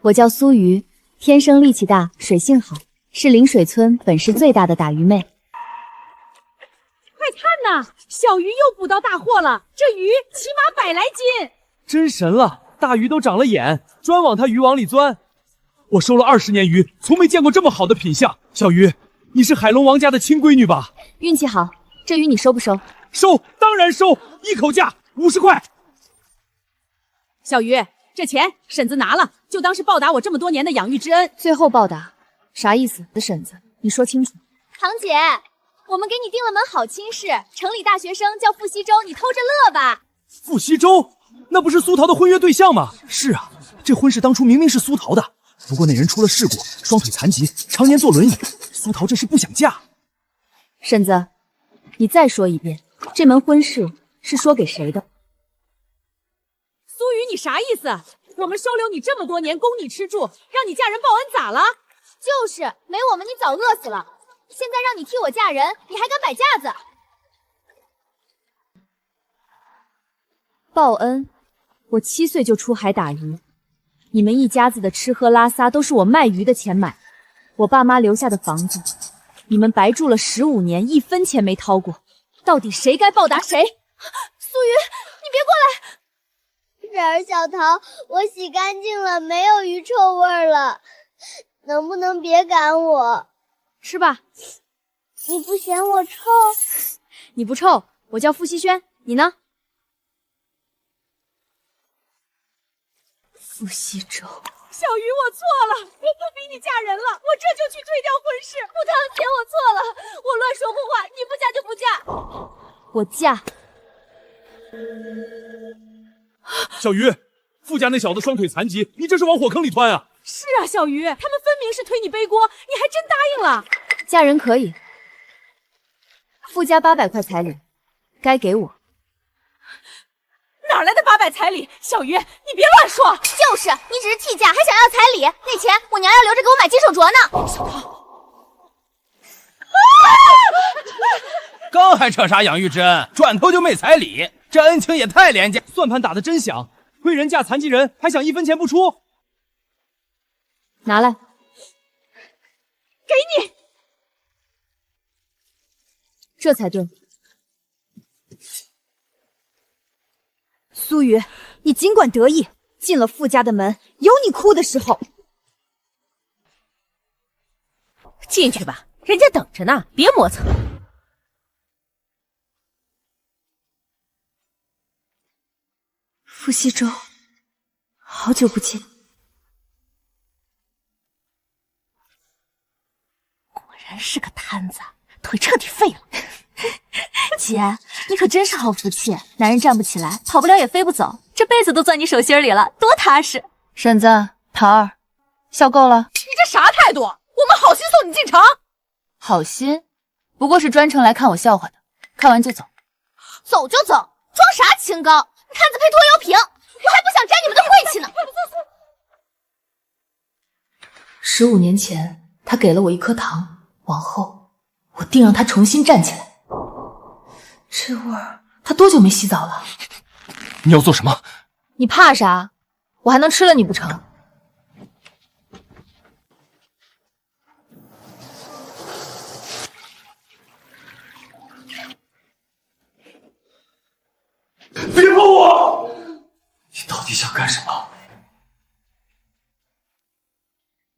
我叫苏瑜，天生力气大，水性好，是灵水村本市最大的打鱼妹。快看呐，小鱼又捕到大货了，这鱼起码100来斤，真神了！大鱼都长了眼，专往它鱼网里钻。我收了20年鱼，从没见过这么好的品相。小鱼，你是海龙王家的亲闺女吧？运气好，这鱼你收不收？收，当然收，一口价50块。小鱼，这钱婶子拿了，就当是报答我这么多年的养育之恩。最后报答，啥意思？婶子，你说清楚。堂姐，我们给你订了门好亲事，城里大学生叫傅西周，你偷着乐吧。傅西周，那不是苏桃的婚约对象吗？是啊，这婚事当初明明是苏桃的，不过那人出了事故，双腿残疾，常年坐轮椅。苏桃这是不想嫁。婶子，你再说一遍，这门婚事是说给谁的？苏雨，你啥意思？我们收留你这么多年，供你吃住，让你嫁人报恩咋了？就是没我们你早饿死了，现在让你替我嫁人，你还敢摆架子？报恩？我7岁就出海打鱼，你们一家子的吃喝拉撒都是我卖鱼的钱买，我爸妈留下的房子，你们白住了15年，1分钱没掏过，到底谁该报答谁？苏雨，你别过来！婶儿，小桃，我洗干净了，没有鱼臭味了，能不能别赶我？吃吧。你不嫌我臭？你不臭，我叫傅希轩，你呢？傅希周，小鱼，我错了，我不逼你嫁人了，我这就去退掉婚事。傅堂姐，我错了，我乱说胡话，你不嫁就不嫁。我嫁。小鱼，傅家那小子双腿残疾，你这是往火坑里钻啊！是啊，小鱼，他们分明是推你背锅，你还真答应了。嫁人可以，傅家800块彩礼，该给我。哪来的800彩礼？小鱼，你别乱说。就是，你只是替嫁，还想要彩礼？那钱我娘要留着给我买金手镯呢。小桃，刚还扯啥养育之恩，转头就没彩礼，这恩情也太廉价。算盘打得真响，亏人嫁残疾人，还想1分钱不出？拿来，给你，这才对。苏雨，你尽管得意，进了傅家的门，有你哭的时候。进去吧，人家等着呢，别磨蹭。傅希周，好久不见。果然是个摊子，腿彻底废了。姐，你可真是好福气，男人站不起来，跑不了也飞不走，这辈子都攥你手心里了，多踏实。婶子，桃儿，笑够了。你这啥态度？我们好心送你进城。好心，不过是专程来看我笑话的，看完就走。走就走，装啥清高？摊子配拖油瓶，我还不想沾你们的晦气呢。15年前，他给了我一颗糖，往后我定让他重新站起来。这味儿，他多久没洗澡了？你要做什么？你怕啥？我还能吃了你不成？别碰我！你到底想干什么？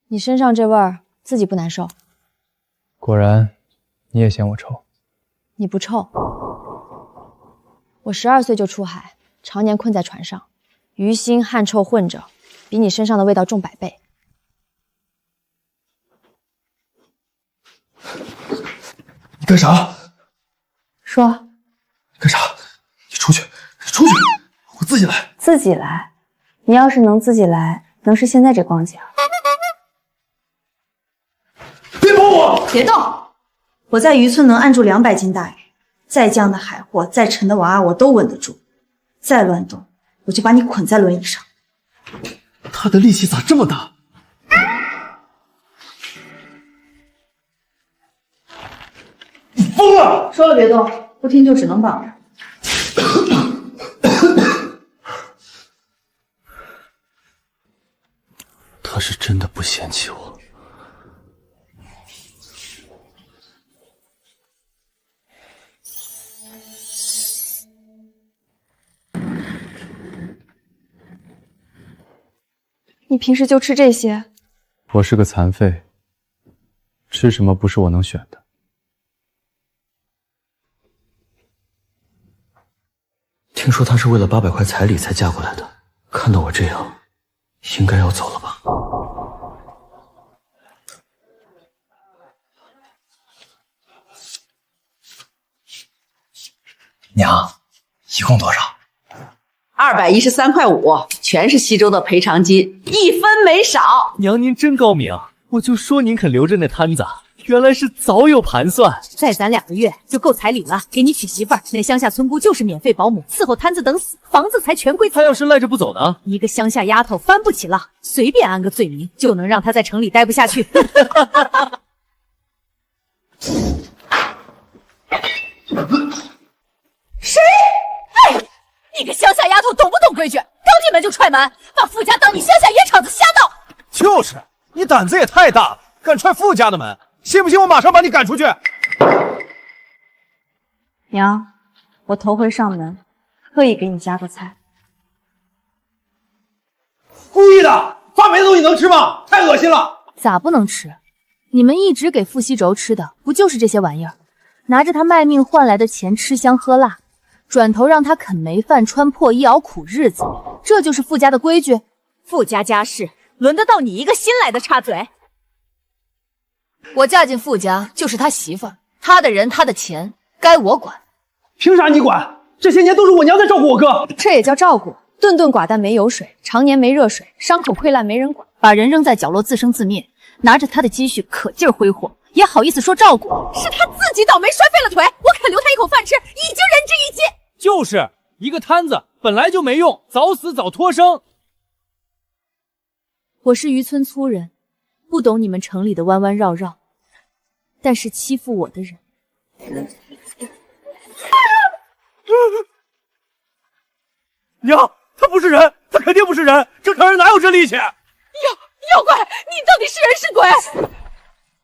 你身上这味儿，自己不难受？果然，你也嫌我臭。你不臭。我12岁就出海，常年困在船上，鱼腥汗臭混着，比你身上的味道重100倍。你干啥？说。干啥？你出去！你出去！我自己来。自己来？你要是能自己来，能是现在这光景？别碰我！别动！我在渔村能按住200斤大鱼，再犟的海货，再沉的娃娃我都稳得住。再乱动，我就把你捆在轮椅上。他的力气咋这么大？你疯了！说了别动，不听就只能绑着。他是真的不嫌弃我。你平时就吃这些？我是个残废，吃什么不是我能选的。听说她是为了800块彩礼才嫁过来的，看到我这样，应该要走了吧？娘，一共多少213.5块，全是西周的赔偿金，1分没少。娘，您真高明，我就说您肯留着那摊子，原来是早有盘算。再攒2个月就够彩礼了，给你娶媳妇儿。那乡下村姑就是免费保姆，伺候摊子等死，房子才全归他要是赖着不走呢？一个乡下丫头翻不起浪，随便安个罪名就能让她在城里待不下去。谁？哎，你个乡下丫头懂不懂规矩？刚进门就踹门，把富家当你乡下野场子瞎闹！就是，你胆子也太大了，敢踹富家的门，信不信我马上把你赶出去？娘，我头回上门，特意给你夹个菜。故意的，发霉的东西能吃吗？太恶心了！咋不能吃？你们一直给傅西轴吃的不就是这些玩意儿？拿着他卖命换来的钱吃香喝辣，转头让他啃没饭穿破衣熬苦日子，这就是傅家的规矩。傅家家事轮得到你一个新来的插嘴？我嫁进傅家就是他媳妇儿，他的人他的钱该我管。凭啥你管？这些年都是我娘在照顾我哥。这也叫照顾？顿顿寡淡没油水，常年没热水，伤口溃烂没人管，把人扔在角落自生自灭，拿着他的积蓄可劲儿挥霍，也好意思说照顾？是他自己倒霉摔废了腿，我肯留他一口饭吃，已经仁至义尽。就是一个摊子本来就没用，早死早脱生。我是渔村粗人，不懂你们城里的弯弯绕绕，但是欺负我的人，娘，他不是人，他肯定不是人，正常人哪有这力气？妖怪，你到底是人是鬼？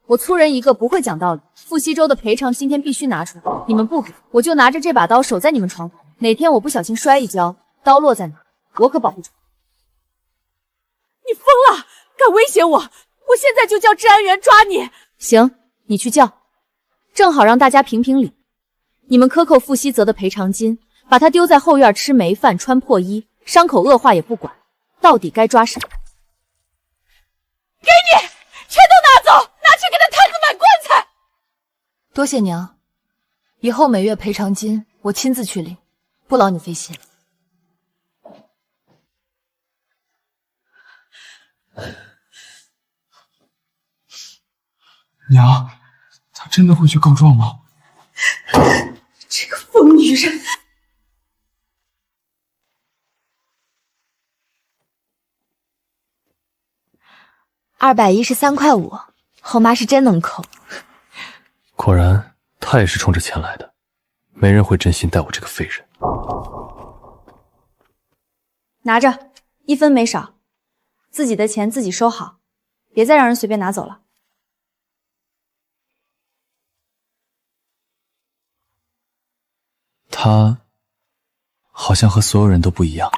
我粗人一个不会讲道理。傅西周的赔偿今天必须拿出来，你们不给，我就拿着这把刀守在你们床头。哪天我不小心摔一跤，刀落在哪，我可保不住。你疯了，敢威胁我！我现在就叫治安员抓你。行，你去叫，正好让大家评评理。你们克扣傅西泽的赔偿金，把他丢在后院吃没饭穿破衣，伤口恶化也不管，到底该抓谁？给你，全都拿走，拿去给他摊子买棺材。多谢娘，以后每月赔偿金我亲自去领，不劳你费心。娘，他真的会去告状吗？这个疯女人！213.5块，后妈是真能抠。果然，他也是冲着钱来的，没人会真心待我这个废人。拿着，1分没少，自己的钱自己收好，别再让人随便拿走了。他好像和所有人都不一样。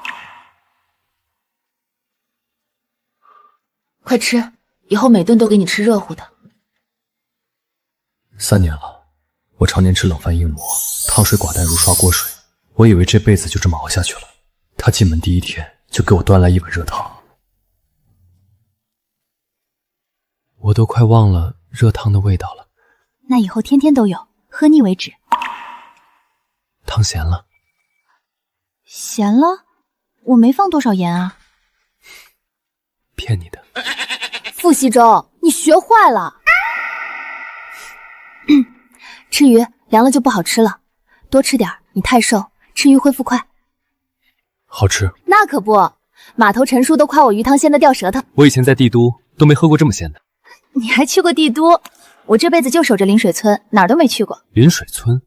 快吃，以后每顿都给你吃热乎的。3年了，我常年吃冷饭硬馍，汤水寡淡如刷锅水。我以为这辈子就这么熬下去了。他进门第一天就给我端来一碗热汤，我都快忘了热汤的味道了。那以后天天都有，喝腻为止。汤咸了。咸了？我没放多少盐啊。骗你的。傅西周，你学坏了。吃鱼凉了就不好吃了，多吃点，你太瘦，吃鱼恢复快。好吃。那可不，码头陈叔都夸我鱼汤鲜的掉舌头。我以前在帝都都没喝过这么鲜的。你还去过帝都？我这辈子就守着临水村，哪儿都没去过。临水村，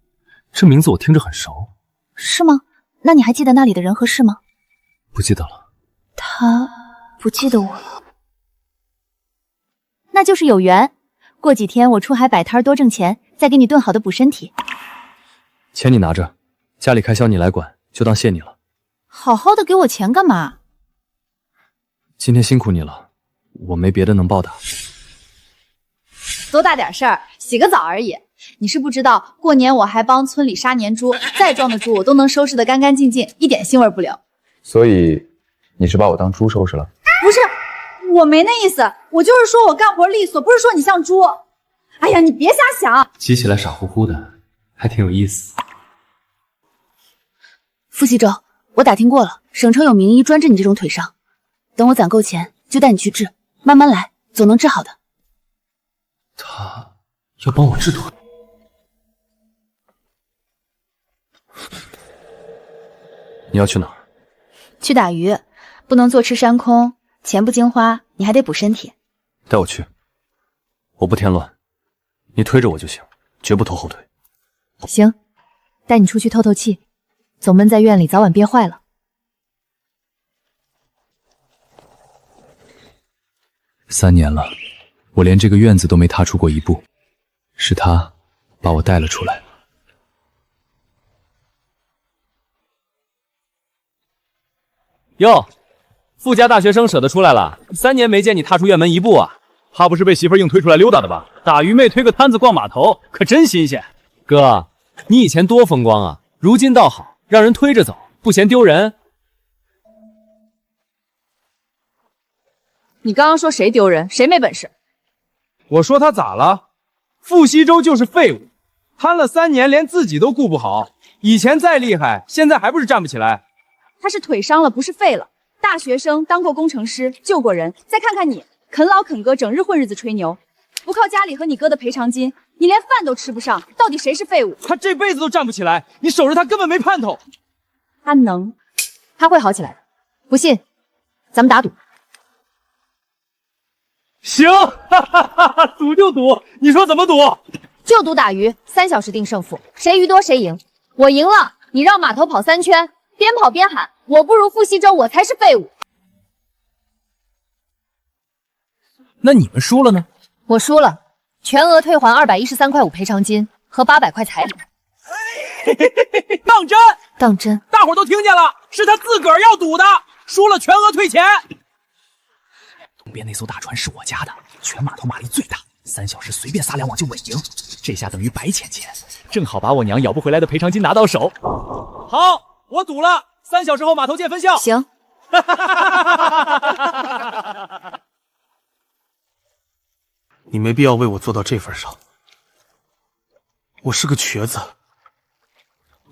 这名字我听着很熟。是吗？那你还记得那里的人和事吗？不记得了。他不记得我了。那就是有缘。过几天我出海摆摊多挣钱，再给你炖好的补身体。钱你拿着，家里开销你来管，就当谢你了。好好的给我钱干嘛？今天辛苦你了，我没别的能报答。多大点事儿，洗个澡而已。你是不知道，过年我还帮村里杀年猪，再壮的猪我都能收拾得干干净净，一点腥味不留。所以你是把我当猪收拾了？不是，我没那意思，我就是说我干活利索，不是说你像猪。哎呀，你别瞎想。急起来傻乎乎的，还挺有意思。傅西周，我打听过了，省城有名医专治你这种腿伤。等我攒够钱，就带你去治，慢慢来，总能治好的。他要帮我治腿？你要去哪儿？去打鱼，不能坐吃山空，钱不经花，你还得补身体。带我去，我不添乱，你推着我就行，绝不拖后腿。行，带你出去透透气，总闷在院里，早晚憋坏了。3年了，我连这个院子都没踏出过一步，是他把我带了出来。哟，富家大学生舍得出来了，3年没见你踏出院门一步啊！他不是被媳妇硬推出来溜达的吧？打鱼妹推个摊子逛码头，可真新鲜。哥，你以前多风光啊，如今倒好，让人推着走，不嫌丢人？你刚刚说谁丢人，谁没本事？我说他咋了？傅西周就是废物，贪了3年，连自己都顾不好。以前再厉害，现在还不是站不起来？他是腿伤了，不是废了。大学生当过工程师，救过人，再看看你，啃老啃哥，整日混日子吹牛，不靠家里和你哥的赔偿金，你连饭都吃不上。到底谁是废物？他这辈子都站不起来，你守着他根本没盼头。他能，他会好起来的，不信，咱们打赌。行，哈哈哈哈，赌就赌，你说怎么赌？就赌打鱼，3小时定胜负，谁鱼多谁赢。我赢了，你绕码头跑3圈，边跑边喊我不如傅西周，我才是废物。那你们输了呢？我输了，全额退还213.5块赔偿金和800块彩礼。当真？当真？大伙都听见了，是他自个儿要赌的，输了全额退钱。东边那艘大船是我家的，全码头马力最大，3小时随便撒2网就稳赢，这下等于白钱钱，正好把我娘要不回来的赔偿金拿到手。好，我赌了，3小时后码头见分晓。行。你没必要为我做到这份上，我是个瘸子。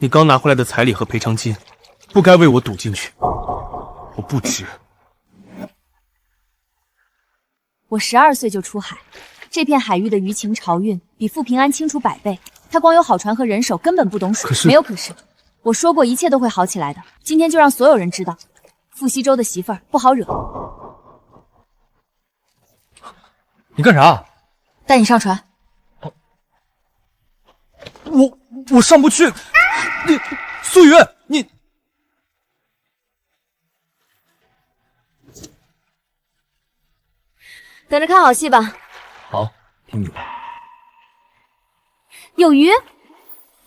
你刚拿回来的彩礼和赔偿金，不该为我赌进去，我不值。我12岁就出海，这片海域的鱼情潮运比傅平安清楚100倍。他光有好船和人手，根本不懂水。没有可是，我说过一切都会好起来的。今天就让所有人知道，傅西周的媳妇儿不好惹。你干啥？带你上船。我上不去。你苏雨，你等着看好戏吧。好，听你的。有鱼？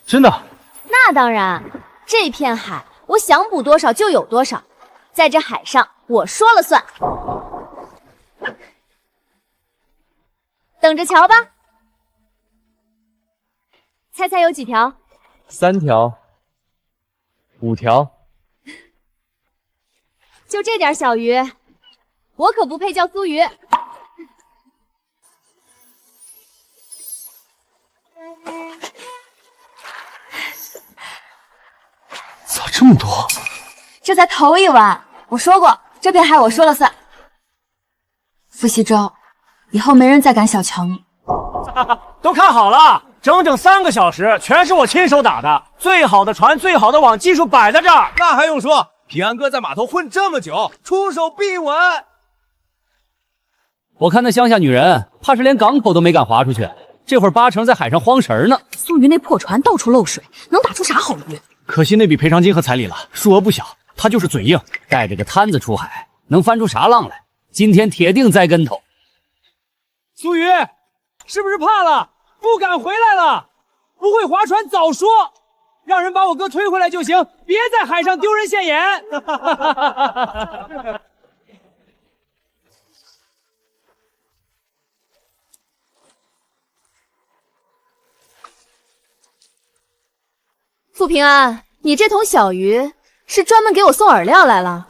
真的？那当然，这片海我想捕多少就有多少，在这海上我说了算。等着瞧吧。猜猜有几条？3条，5条。就这点小鱼，我可不配叫苏鱼。咋这么多？这才头一碗，我说过这片海我说了算。傅西周，以后没人再敢小瞧你。都看好了，整整3个小时，全是我亲手打的，最好的船，最好的网，技术摆在这儿。那还用说？平安哥在码头混这么久，出手必稳。我看那乡下女人，怕是连港口都没敢划出去，这会儿8成在海上慌神呢。苏鱼那破船到处漏水，能打出啥好鱼？可惜那笔赔偿金和彩礼了，数额不小。他就是嘴硬，带着个摊子出海，能翻出啥浪来？今天铁定栽跟头。苏雨，是不是怕了？不敢回来了？不会划船早说，让人把我哥推回来就行，别在海上丢人现眼。傅平安，你这头小鱼是专门给我送饵料来了？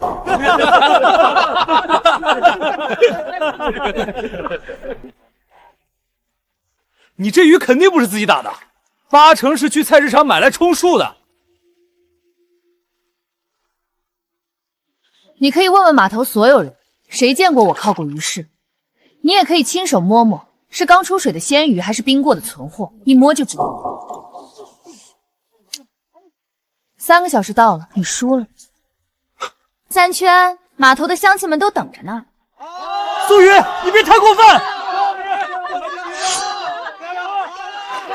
你这鱼肯定不是自己打的，8成是去菜市场买来充数的。你可以问问码头所有人，谁见过我靠过鱼市？你也可以亲手摸摸，是刚出水的鲜鱼还是冰过的存货，一摸就知道。3个小时到了，你输了。3圈，码头的乡亲们都等着呢。苏雨，你别太过分！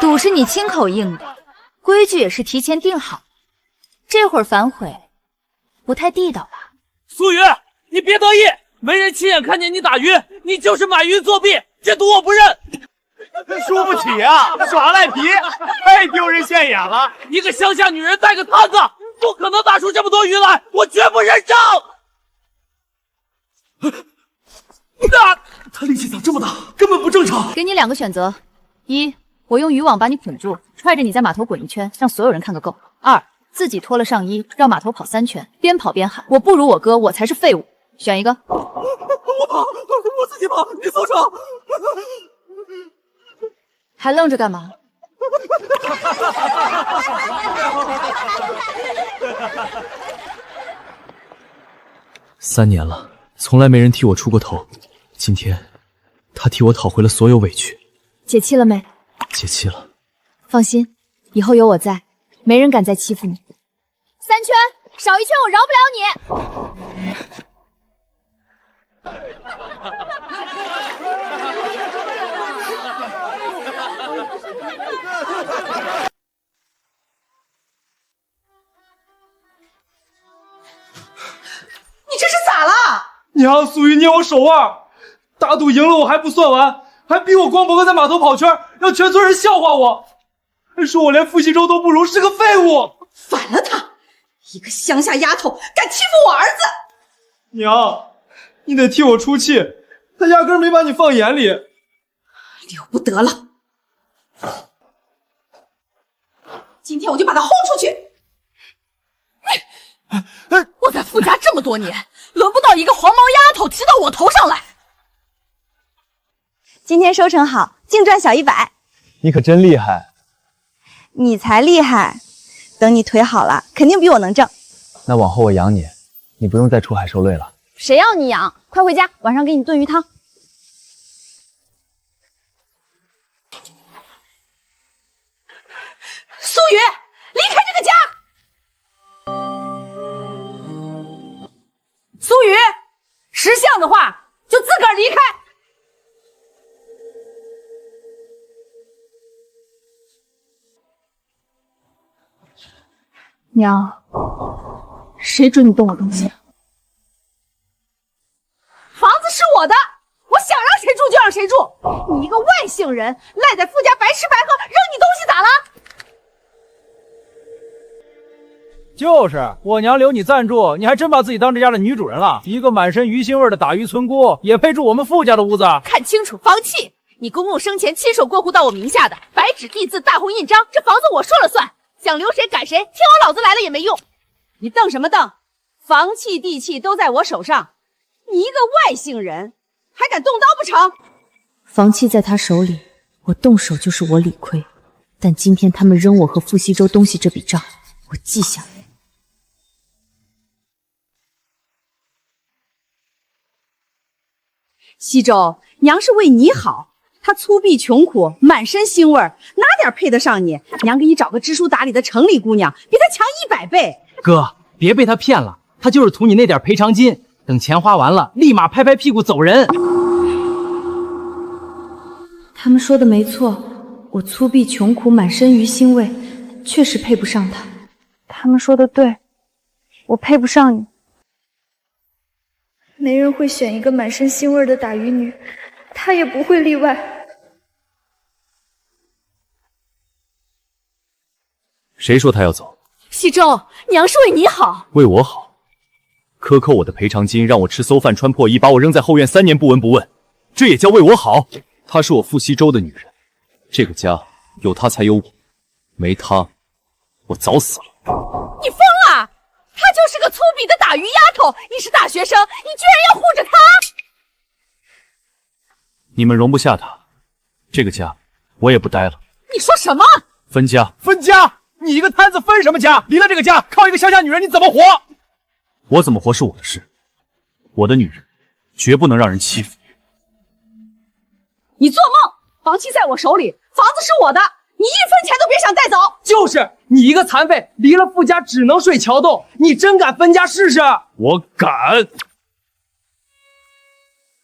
赌是你亲口应的，规矩也是提前定好，这会儿反悔，不太地道吧？苏雨，你别得意，没人亲眼看见你打鱼，你就是买鱼作弊，这赌我不认。输不起啊，耍赖皮，太丢人现眼了。一个乡下女人带个摊子，不可能打出这么多鱼来，我绝不认账。他力气咋这么大，根本不正常。给你2个选择：一，我用渔网把你捆住，踹着你在码头滚1圈，让所有人看个够；二，自己脱了上衣，绕码头跑3圈，边跑边喊我不如我哥，我才是废物。选一个。我自己跑，你松手。还愣着干嘛？3年了，从来没人替我出过头。今天，他替我讨回了所有委屈。解气了没？解气了。放心，以后有我在，没人敢再欺负你。3圈，少1圈我饶不了你。你这是咋了？娘，苏雨捏我手腕，打赌赢了我还不算完，还逼我光脖子在码头跑圈，让全村人笑话我，还说我连傅西周都不如，是个废物。反了他！一个乡下丫头敢欺负我儿子！娘，你得替我出气，他压根没把你放眼里。了不得了！今天我就把他轰出去！我在傅家这么多年，轮不到一个黄毛丫头提到我头上来。今天收成好，净赚小100。你可真厉害！你才厉害！等你腿好了，肯定比我能挣。那往后我养你，你不用再出海受累了。谁要你养？快回家，晚上给你炖鱼汤。苏雨，离开这个家！苏雨，识相的话就自个儿离开。娘，谁准你动我东西？房子是我的，我想让谁住就让谁住。你一个外姓人，赖在傅家白吃白喝，扔你东西咋了？就是我娘留你暂住，你还真把自己当这家的女主人了。一个满身鱼腥味的打鱼村姑，也配住我们傅家的屋子？看清楚，房契，你公公生前亲手过户到我名下的，白纸地字，大红印章，这房子我说了算，想留谁赶谁，天王老子来了也没用。你瞪什么瞪？房契地契都在我手上，你一个外姓人，还敢动刀不成？房契在他手里，我动手就是我理亏。但今天他们扔我和傅西周东西这笔账，我记下来。西周，娘是为你好，他粗鄙穷苦，满身腥味儿，哪点配得上你？娘给你找个知书达理的城里姑娘，比他强100倍。哥，别被他骗了，他就是图你那点赔偿金，等钱花完了，立马拍拍屁股走人。他们说的没错，我粗鄙穷苦，满身鱼腥味，确实配不上他。他们说的对，我配不上你。没人会选一个满身腥味的打鱼女，太他也不会例外。谁说他要走？西周，娘是为你好，为我好，克扣我的赔偿金，让我吃馊饭穿破衣，把我扔在后院3年不闻不问，这也叫为我好？她是我傅西周的女人，这个家有她才有我，没她，我早死了。你疯了！她就是个粗鄙的打鱼丫头，你是大学生，你居然要护着她！你们容不下她，这个家我也不待了。你说什么？分家？分家？你一个摊子分什么家？离了这个家，靠一个乡下女人你怎么活？我怎么活是我的事，我的女人绝不能让人欺负。你做梦！房契在我手里，房子是我的，你1分钱都别想带走。就是你一个残废，离了傅家只能睡桥洞，你真敢分家试试？我敢。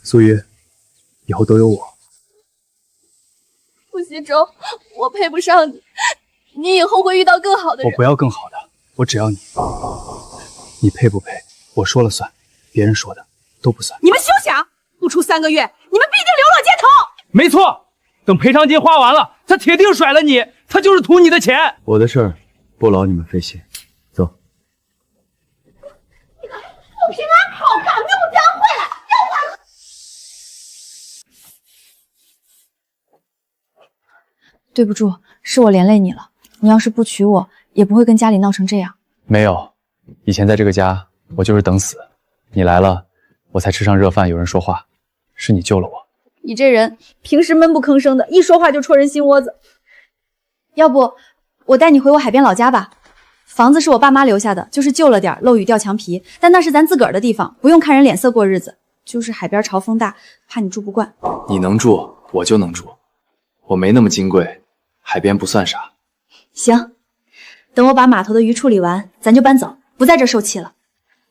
苏玉，以后都有我。傅西周，我配不上你，你以后会遇到更好的人。我不要更好的，我只要你。你配不配，我说了算，别人说的都不算。你们休想！不出3个月，你们必定流落街头。没错，等赔偿金花完了，他铁定甩了你，他就是图你的钱。我的事儿不劳你们费心，走。我平安好感动将会来，让我。对不住，是我连累你了。你要是不娶我，也不会跟家里闹成这样。没有，以前在这个家，我就是等死。你来了，我才吃上热饭，有人说话，是你救了我。你这人平时闷不吭声的，一说话就戳人心窝子。要不我带你回我海边老家吧，房子是我爸妈留下的，就是旧了点，漏雨掉墙皮，但那是咱自个儿的地方，不用看人脸色过日子。就是海边潮风大，怕你住不惯。你能住，我就能住。我没那么金贵，海边不算啥。行，等我把码头的鱼处理完，咱就搬走，不在这受气了。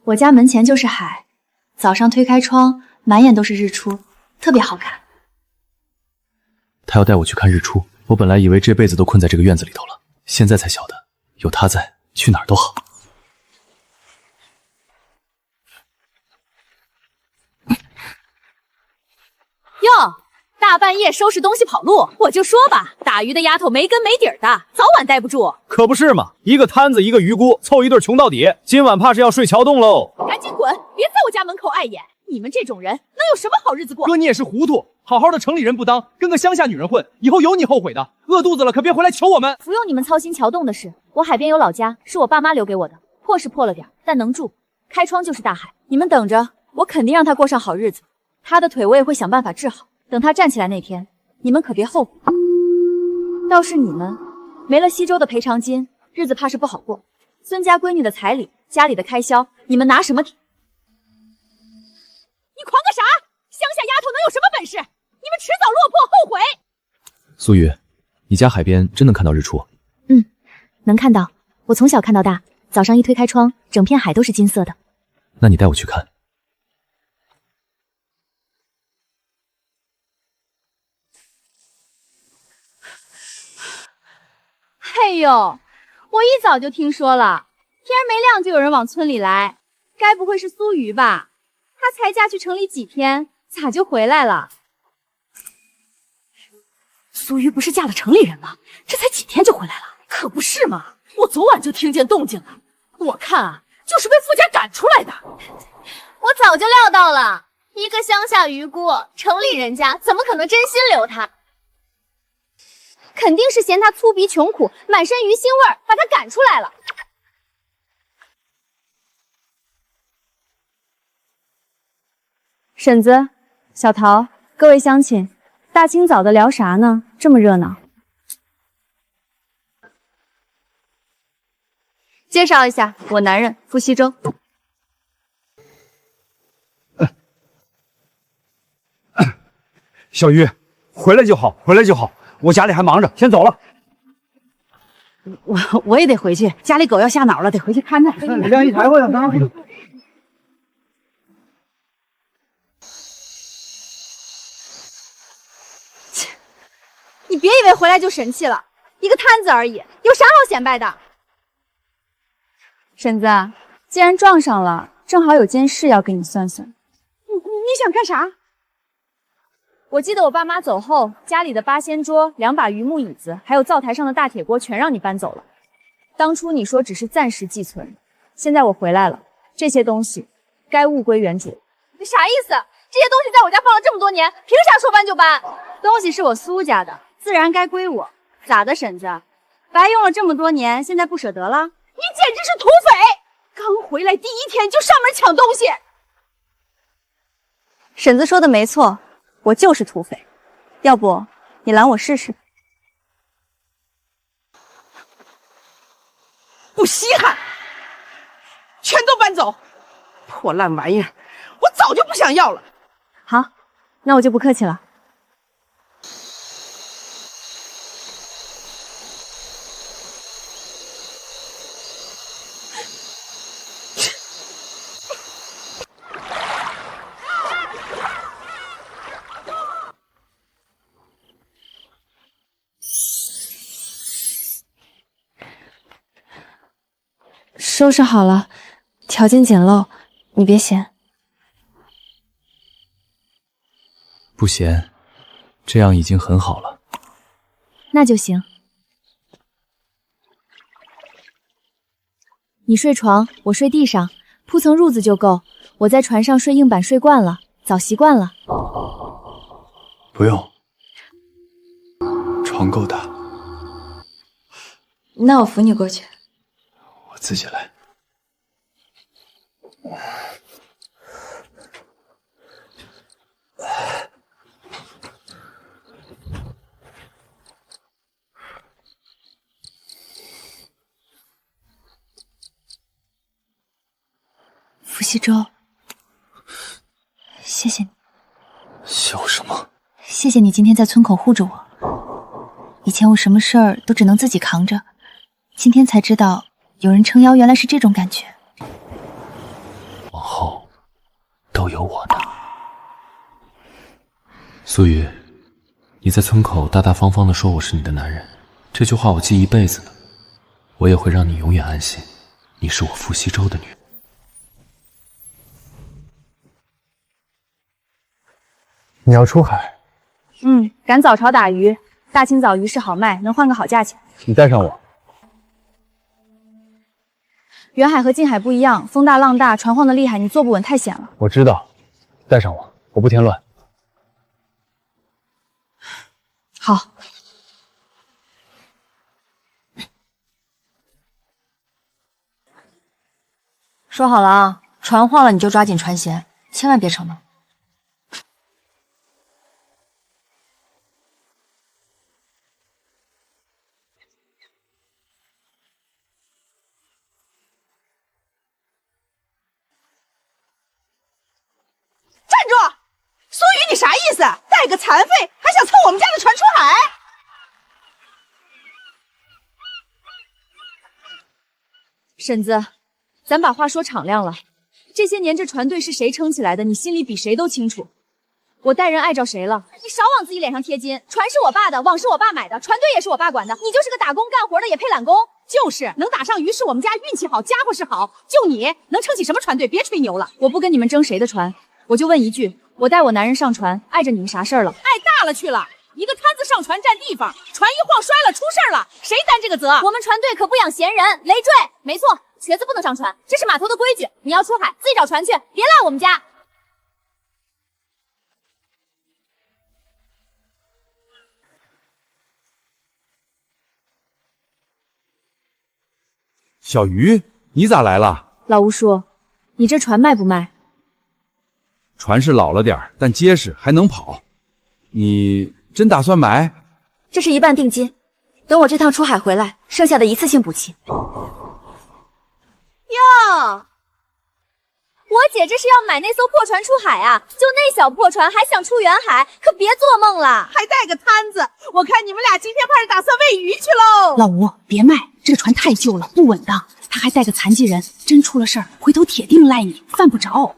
我家门前就是海，早上推开窗，满眼都是日出，特别好看。他要带我去看日出，我本来以为这辈子都困在这个院子里头了，现在才晓得，有他在，去哪儿都好。哟，大半夜收拾东西跑路，我就说吧，打鱼的丫头没根没底儿的，早晚待不住。可不是嘛，一个摊子一个鱼姑，凑一对穷到底，今晚怕是要睡桥洞喽。赶紧滚，别在我家门口碍眼！你们这种人能有什么好日子过？哥，你也是糊涂，好好的城里人不当，跟个乡下女人混，以后有你后悔的。饿肚子了可别回来求我们。不用你们操心桥洞的事，我海边有老家，是我爸妈留给我的，破是破了点，但能住，开窗就是大海。你们等着，我肯定让他过上好日子。他的腿我也会想办法治好，等他站起来那天，你们可别后悔。倒是你们没了西周的赔偿金，日子怕是不好过。孙家闺女的彩礼，家里的开销，你们拿什么抵？你狂个啥？乡下丫头能有什么本事？你们迟早落魄后悔。苏雨，你家海边真能看到日出？能看到，我从小看到大，早上一推开窗，整片海都是金色的。那你带我去看。嘿呦，我一早就听说了，天没亮就有人往村里来，该不会是苏瑜吧？她才嫁去城里几天，咋就回来了？苏瑜不是嫁了城里人吗？这才几天就回来了？可不是嘛！我昨晚就听见动静了，我看啊，就是被傅家赶出来的。我早就料到了，一个乡下渔姑，城里人家怎么可能真心留她？肯定是嫌她粗鄙穷苦，满身鱼腥味儿，把她赶出来了。婶子、小桃，各位乡亲，大清早的聊啥呢？这么热闹。介绍一下，我男人傅西周。小鱼，回来就好，回来就好，我家里还忙着，先走了。我也得回去，家里狗要下脑了，得回去看看。晾一柴火呀，当然。你别以为回来就神气了，一个摊子而已，有啥好显摆的？婶子，既然撞上了，正好有件事要跟你算算。你想干啥？我记得我爸妈走后，家里的八仙桌、2把榆木椅子，还有灶台上的大铁锅，全让你搬走了。当初你说只是暂时寄存，现在我回来了，这些东西该物归原主。你啥意思？这些东西在我家放了这么多年，凭啥说搬就搬？东西是我苏家的，自然该归我。咋的，婶子？白用了这么多年，现在不舍得了？你简直是土匪！刚回来第1天就上门抢东西。婶子说的没错，我就是土匪。要不你拦我试试？不稀罕，全都搬走！破烂玩意儿，我早就不想要了。好，那我就不客气了。收拾好了，条件简陋，你别嫌。不嫌，这样已经很好了。那就行。你睡床，我睡地上，铺层褥子就够。我在船上睡硬板睡惯了，早习惯了。不用，床够大。那我扶你过去。我自己来。傅西周，谢谢你。笑什么？谢谢你今天在村口护着我。以前我什么事儿都只能自己扛着，今天才知道有人撑腰原来是这种感觉。往后都有我呢。苏雨，你在村口大大方方地说我是你的男人，这句话我记一辈子呢。我也会让你永远安心，你是我傅西周的女人。你要出海？赶早潮打鱼，大清早鱼市好卖，能换个好价钱。你带上我。远海和近海不一样，风大浪大，船晃得厉害，你坐不稳太险了。我知道，带上我，我不添乱。好。说好了啊，船晃了你就抓紧船舷，千万别逞能。站住！苏雨，你啥意思？带个残废还想蹭我们家的船出海？婶子，咱把话说敞亮了。这些年这船队是谁撑起来的，你心里比谁都清楚。我带人碍着谁了？你少往自己脸上贴金。船是我爸的，网是我爸买的，船队也是我爸管的。你就是个打工干活的，也配揽工？就是能打上鱼是我们家运气好，家伙是好。就你能撑起什么船队？别吹牛了。我不跟你们争谁的船，我就问一句，我带我男人上船，碍着你们啥事儿了？碍大了去了。一个摊子上船占地方，船一晃摔了出事儿了，谁担这个责？我们船队可不养闲人。累赘，没错，瘸子不能上船，这是码头的规矩。你要出海自己找船去，别赖我们家。小鱼，你咋来了？老吴说，你这船卖不卖？船是老了点儿，但结实，还能跑。你真打算买？这是一半定金，等我这趟出海回来，剩下的一次性补齐。哟，我姐这是要买那艘破船出海啊！就那小破船还想出远海，可别做梦了！还带个摊子，我看你们俩今天怕是打算喂鱼去喽！老吴，别卖，这个船太旧了，不稳当。他还带个残疾人，真出了事儿，回头铁定赖你，犯不着。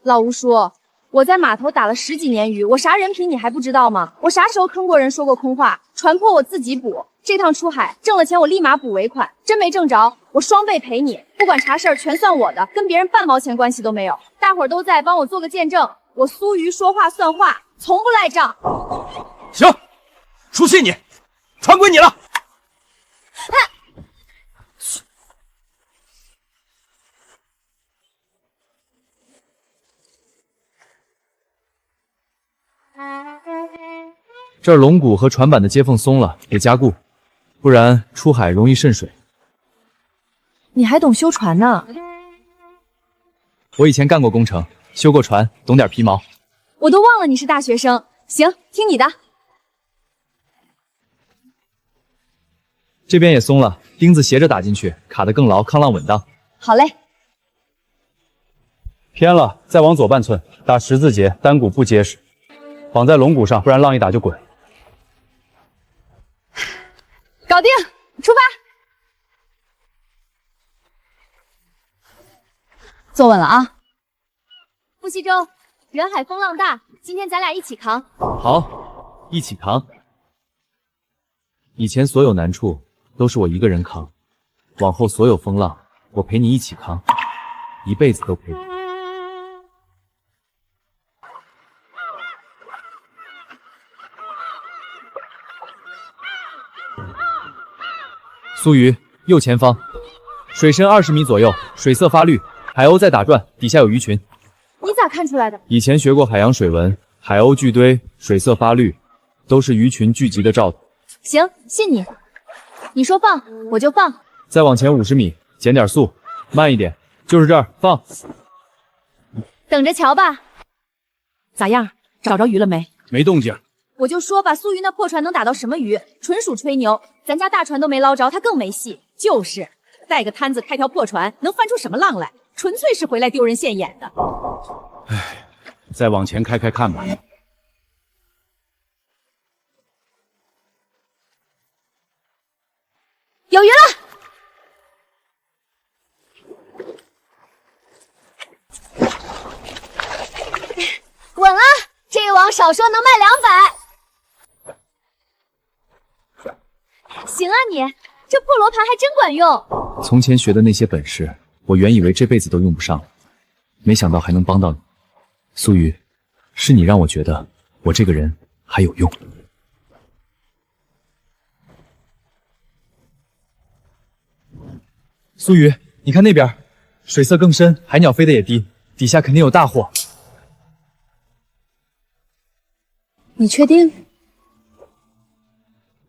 老吴叔，我在码头打了10几年鱼，我啥人品你还不知道吗？我啥时候坑过人说过空话？船破我自己补，这趟出海挣了钱我立马补尾款，真没挣着我双倍赔你，不管查事儿全算我的，跟别人半毛钱关系都没有。大伙儿都在，帮我做个见证，我苏瑜说话算话，从不赖账。行，出信你，船归你了。这儿龙骨和船板的接缝松了，得加固，不然出海容易渗水。你还懂修船呢？我以前干过工程，修过船，懂点皮毛。我都忘了你是大学生。行，听你的。这边也松了，钉子斜着打进去，卡得更牢，抗浪稳当。好嘞。偏了，再往左半寸，打十字结，单股不结实，绑在龙骨上，不然浪一打就滚。搞定，出发。坐稳了啊。傅西周，人海风浪大，今天咱俩一起扛。好，一起扛。以前所有难处都是我一个人扛，往后所有风浪我陪你一起扛，一辈子都陪你。苏鱼，右前方，水深20米左右，水色发绿，海鸥在打转，底下有鱼群。你咋看出来的？以前学过海洋水文，海鸥聚堆，水色发绿，都是鱼群聚集的兆头。行，信你。你说放，我就放。再往前50米，减点速，慢一点，就是这儿，放。等着瞧吧。咋样？找着鱼了没？没动静。我就说吧，苏鱼那破船能打到什么鱼？纯属吹牛。咱家大船都没捞着，他更没戏。就是，带个摊子开条破船，能翻出什么浪来？纯粹是回来丢人现眼的。唉，再往前开开看吧。有鱼了！稳了，这网少说能卖200。行啊你，这破罗盘还真管用。从前学的那些本事，我原以为这辈子都用不上了，没想到还能帮到你。苏瑜，是你让我觉得我这个人还有用。苏瑜，你看那边，水色更深，海鸟飞得也低，底下肯定有大货。你确定？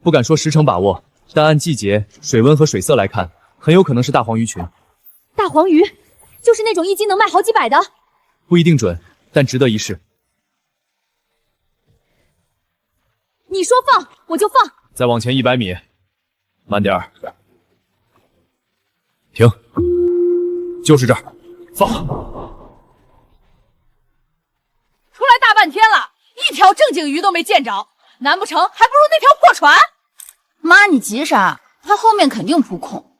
不敢说10成把握，但按季节、水温和水色来看，很有可能是大黄鱼群。大黄鱼，就是那种一斤能卖好几百的。不一定准，但值得一试。你说放，我就放。再往前100米，慢点儿。停，就是这儿，放。出来大半天了，一条正经鱼都没见着，难不成还不如那条破船？妈，你急啥？它后面肯定扑空。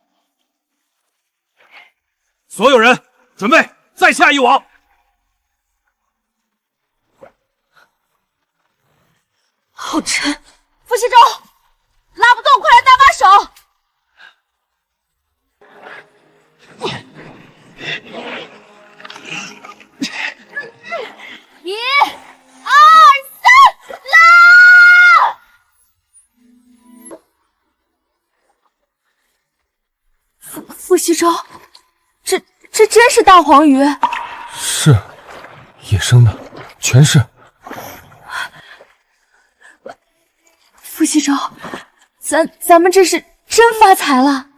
所有人准备，再下一网。好沉，傅西周，拉不动，快来搭把手。1、2、3，拉！傅西周，这真是大黄鱼？是，野生的，全是。傅西周，咱们这是真发财了。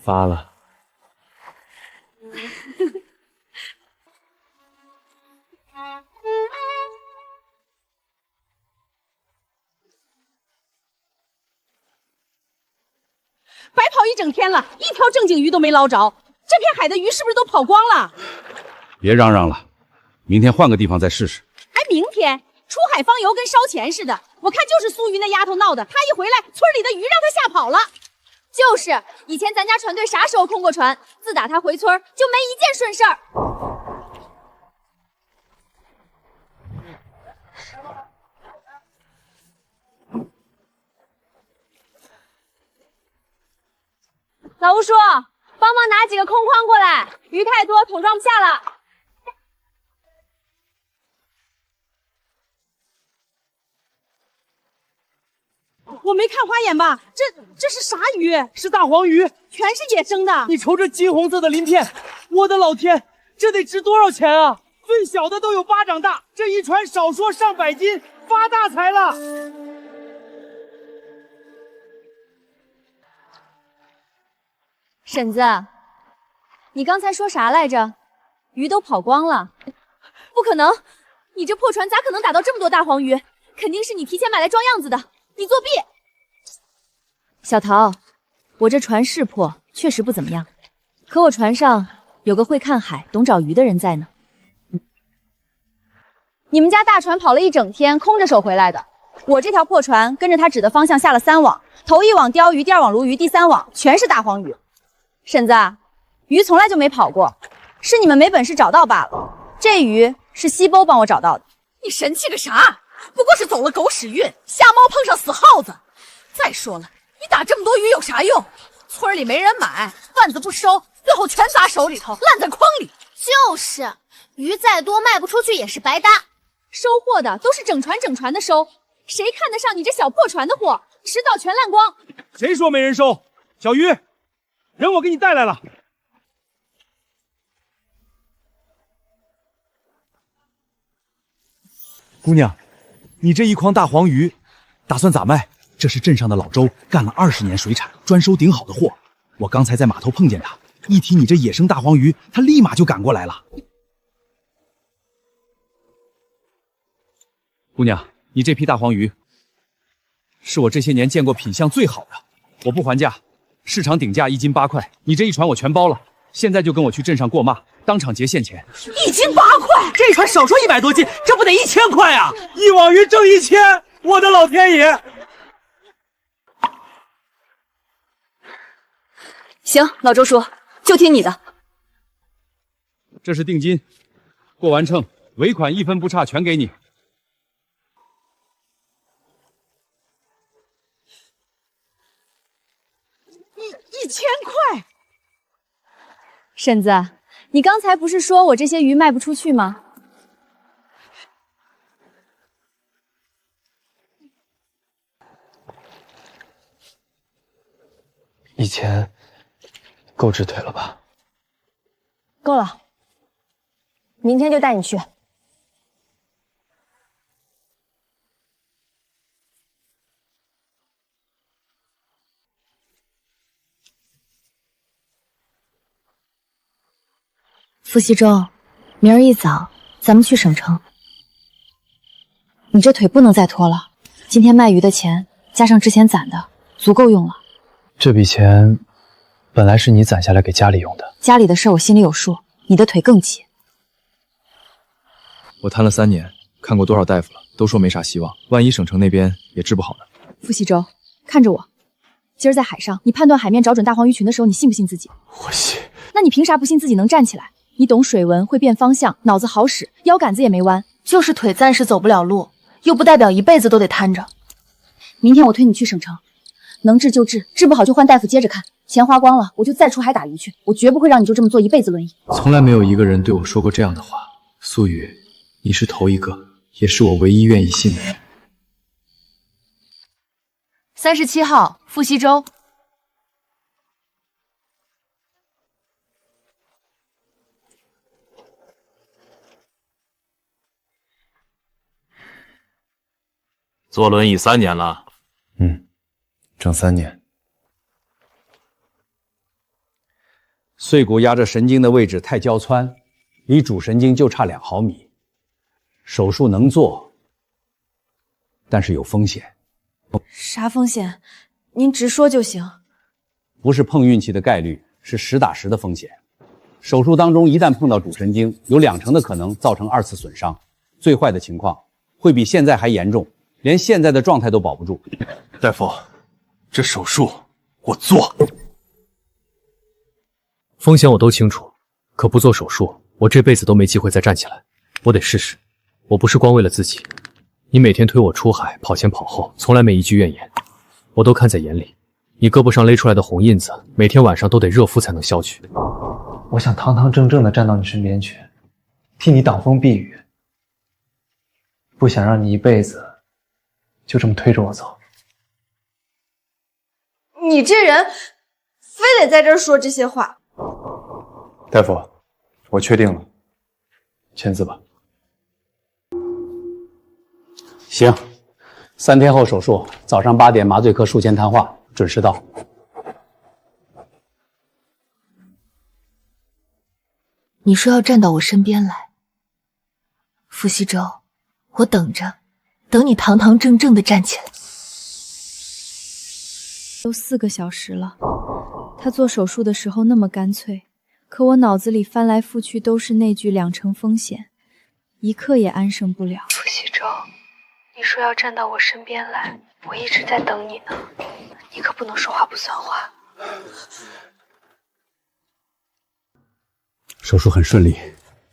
发了。白跑一整天了，一条正经鱼都没捞着，这片海的鱼是不是都跑光了？别嚷嚷了，明天换个地方再试试。还明天？出海方游跟烧钱似的，我看就是苏鱼那丫头闹的，她一回来，村里的鱼让她吓跑了。就是，以前咱家船队啥时候空过船？自打她回村就没一件顺事儿。老吴叔，帮忙拿几个空筐过来，鱼太多，桶装不下了。我没看花眼吧？这是啥鱼？是大黄鱼，全是野生的。你瞅这金红色的鳞片，我的老天，这得值多少钱啊？最小的都有巴掌大，这一船少说上百斤，发大财了。婶子，你刚才说啥来着？鱼都跑光了？不可能，你这破船咋可能打到这么多大黄鱼？肯定是你提前买来装样子的，你作弊！小桃，我这船是破，确实不怎么样，可我船上有个会看海、懂找鱼的人在呢。你们家大船跑了一整天，空着手回来的。我这条破船跟着他指的方向下了3网，头1网鲷鱼，第2网鲈鱼，第3网全是大黄鱼。婶子，鱼从来就没跑过，是你们没本事找到罢了。这鱼是西波帮我找到的。你神气个啥？不过是走了狗屎运，瞎猫碰上死耗子。再说了，你打这么多鱼有啥用？村里没人买，贩子不收，最后全砸手里头，烂在筐里。就是，鱼再多卖不出去也是白搭。收货的都是整船的收，谁看得上你这小破船的货？迟早全烂光。谁说没人收？小鱼，人我给你带来了。姑娘，你这一筐大黄鱼，打算咋卖？这是镇上的老周，干了20年水产，专收顶好的货。我刚才在码头碰见他，一提你这野生大黄鱼，他立马就赶过来了。姑娘，你这批大黄鱼是我这些年见过品相最好的，我不还价，市场顶价1斤8块，你这一船我全包了。现在就跟我去镇上过骂，当场结现钱。1斤8块，这一船少说100多斤，这不得1000块啊！一网鱼挣1000，我的老天爷！行，老周叔，就听你的。这是定金，过完秤，尾款1分不差全给你。1000块。婶子，你刚才不是说我这些鱼卖不出去吗？1000够直腿了吧？够了，明天就带你去。傅西周，明儿一早咱们去省城。你这腿不能再拖了，今天卖鱼的钱加上之前攒的，足够用了。这笔钱本来是你攒下来给家里用的，家里的事我心里有数，你的腿更急。我瘫了3年，看过多少大夫了，都说没啥希望，万一省城那边也治不好呢？傅西周，看着我，今儿在海上，你判断海面找准大黄鱼群的时候，你信不信自己？我信。那你凭啥不信自己能站起来？你懂水文，会变方向，脑子好使，腰杆子也没弯，就是腿暂时走不了路，又不代表一辈子都得瘫着。明天我推你去省城，能治就治，治不好就换大夫接着看。钱花光了，我就再出海打鱼去，我绝不会让你就这么坐一辈子轮椅。从来没有一个人对我说过这样的话，苏雨，你是头一个，也是我唯一愿意信的人。37号，傅西周。坐轮椅3年了，整3年。碎骨压着神经的位置太交窜，离主神经就差2毫米。手术能做，但是有风险。啥风险？您直说就行。不是碰运气的概率，是实打实的风险。手术当中一旦碰到主神经，有20%的可能造成2次损伤，最坏的情况会比现在还严重。连现在的状态都保不住。大夫，这手术我做。风险我都清楚，可不做手术，我这辈子都没机会再站起来。我得试试。我不是光为了自己，你每天推我出海，跑前跑后，从来没一句怨言，我都看在眼里。你胳膊上勒出来的红印子，每天晚上都得热敷才能消去。我想堂堂正正的站到你身边去，替你挡风避雨，不想让你一辈子就这么推着我走。你这人非得在这儿说这些话。大夫，我确定了，签字吧。行，3天后手术，早上8点麻醉科术前谈话，准时到。你说要站到我身边来，傅西周，我等着，等你堂堂正正的站起来。都4个小时了，他做手术的时候那么干脆，可我脑子里翻来覆去都是那句2成风险，一刻也安生不了。傅西周，你说要站到我身边来，我一直在等你呢，你可不能说话不算话。手术很顺利，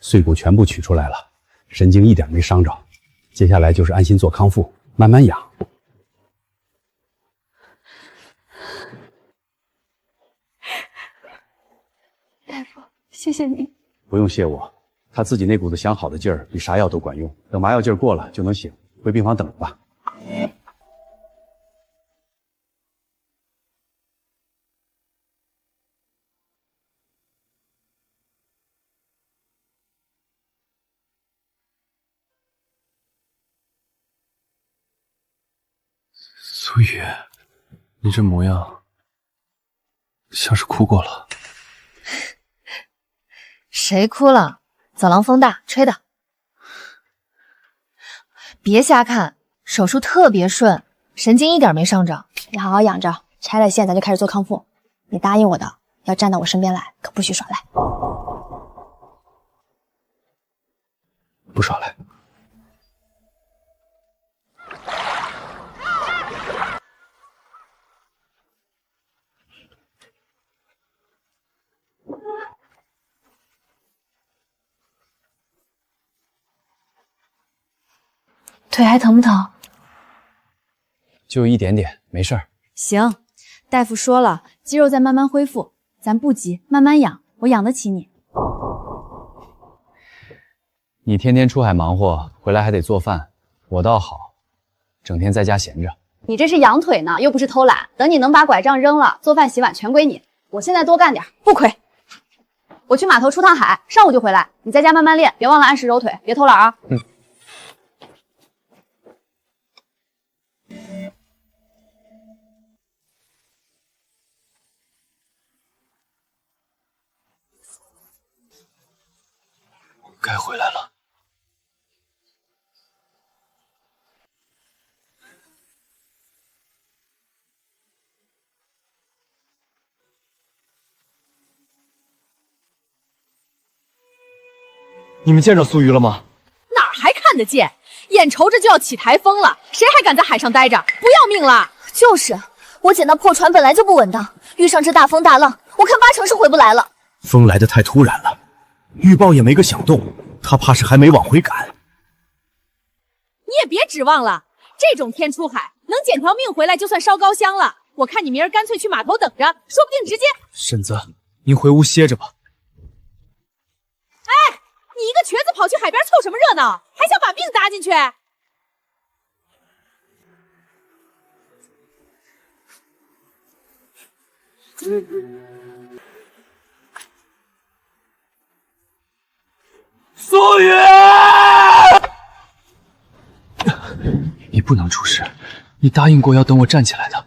碎骨全部取出来了，神经一点没伤着。接下来就是安心做康复，慢慢养。大夫，谢谢你。不用谢我，他自己那股子想好的劲儿比啥药都管用。等麻药劲儿过了就能醒，回病房等着吧。苏雨，你这模样像是哭过了。谁哭了？走廊风大，吹的。别瞎看，手术特别顺，神经一点没伤着。你好好养着，拆了线咱就开始做康复。你答应我的，要站到我身边来，可不许耍赖。不耍赖。腿还疼不疼？就一点点，没事儿。行，大夫说了，肌肉在慢慢恢复，咱不急，慢慢养，我养得起你。你天天出海忙活，回来还得做饭，我倒好，整天在家闲着。你这是养腿呢，又不是偷懒。等你能把拐杖扔了，做饭洗碗全归你。我现在多干点，不亏。我去码头出趟海，上午就回来。你在家慢慢练，别忘了按时揉腿，别偷懒啊。该回来了。你们见着苏瑜了吗？哪儿还看得见？眼瞅着就要起台风了，谁还敢在海上待着？不要命了！就是，我捡到破船本来就不稳当，遇上这大风大浪，我看8成是回不来了。风来得太突然了，预报也没个响动，他怕是还没往回赶。你也别指望了，这种天出海，能捡条命回来就算烧高香了。我看你明儿干脆去码头等着，说不定直接……婶子，您回屋歇着吧。哎，你一个瘸子跑去海边凑什么热闹？还想把命搭进去？苏雨，你不能出事，你答应过要等我站起来的。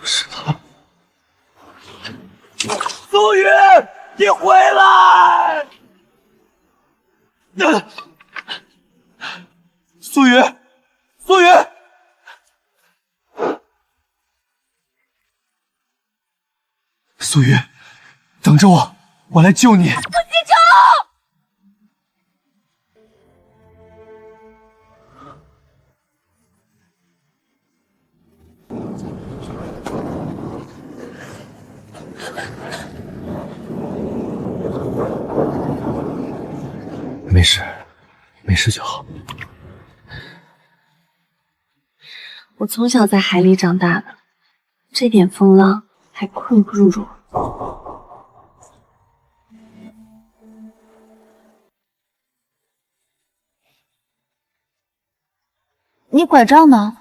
是他。苏雨，你回来！苏雨，苏雨！苏雨，等着我，我来救你。不记仇！没事，没事就好。我从小在海里长大的，这点风浪还困不住我。你拐杖呢？